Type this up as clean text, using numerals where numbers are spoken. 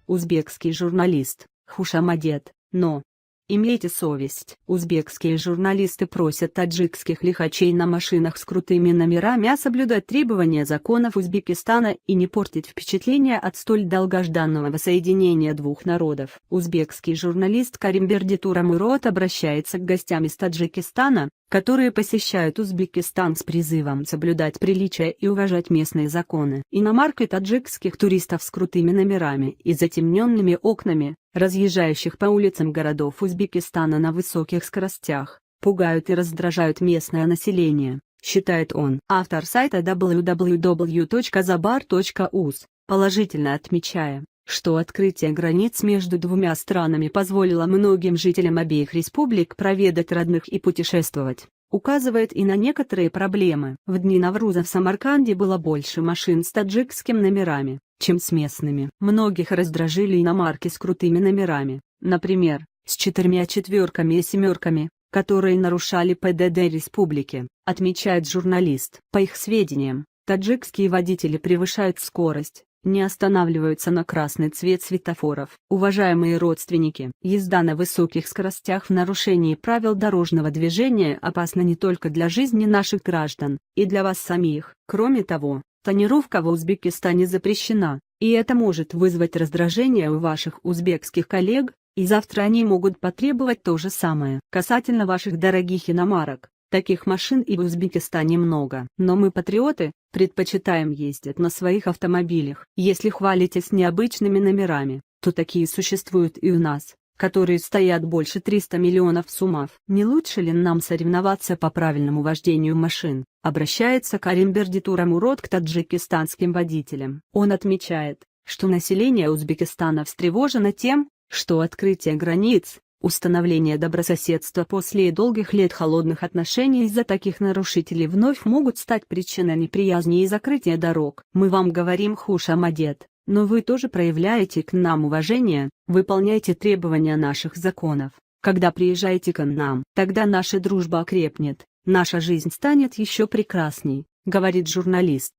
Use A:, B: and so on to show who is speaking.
A: узбекский журналист Хушамадет, но имейте совесть. Узбекские журналисты просят таджикских лихачей на машинах с крутыми номерами соблюдать требования законов Узбекистана и не портить впечатление от столь долгожданного воссоединения двух народов. Узбекский журналист Каримберди Турамурод обращается к гостям из Таджикистана, которые посещают Узбекистан с призывом соблюдать приличия и уважать местные законы. Иномарки таджикских туристов с крутыми номерами и затемненными окнами, разъезжающих по улицам городов Узбекистана на высоких скоростях, пугают и раздражают местное население, считает он. Автор сайта www.zabar.uz, положительно отмечая, что открытие границ между двумя странами позволило многим жителям обеих республик проведать родных и путешествовать, указывает и на некоторые проблемы. В дни Навруза в Самарканде было больше машин с таджикскими номерами, чем с местными. Многих раздражили иномарки с крутыми номерами, например, с 4 четверками и 7, которые нарушали ПДД республики, отмечает журналист. По их сведениям, таджикские водители превышают скорость, не останавливаются на красный цвет светофоров. Уважаемые родственники, езда на высоких скоростях в нарушении правил дорожного движения опасна не только для жизни наших граждан, и для вас самих. Кроме того, тонировка в Узбекистане запрещена, и это может вызвать раздражение у ваших узбекских коллег, и завтра они могут потребовать то же самое. Касательно ваших дорогих иномарок, таких машин и в Узбекистане много. Но мы, патриоты, предпочитаем ездить на своих автомобилях. Если хвалитесь необычными номерами, то такие существуют и у нас, которые стоят больше 300 миллионов суммав. Не лучше ли нам соревноваться по правильному вождению машин? Обращается Каримберди Турамурод к таджикистанским водителям. Он отмечает, что население Узбекистана встревожено тем, что открытие границ, установление добрососедства после долгих лет холодных отношений из-за таких нарушителей вновь могут стать причиной неприязни и закрытия дорог. Мы вам говорим, Хушамадет, но вы тоже проявляете к нам уважение, выполняйте требования наших законов. Когда приезжаете к нам, тогда наша дружба окрепнет, наша жизнь станет еще прекрасней, говорит журналист.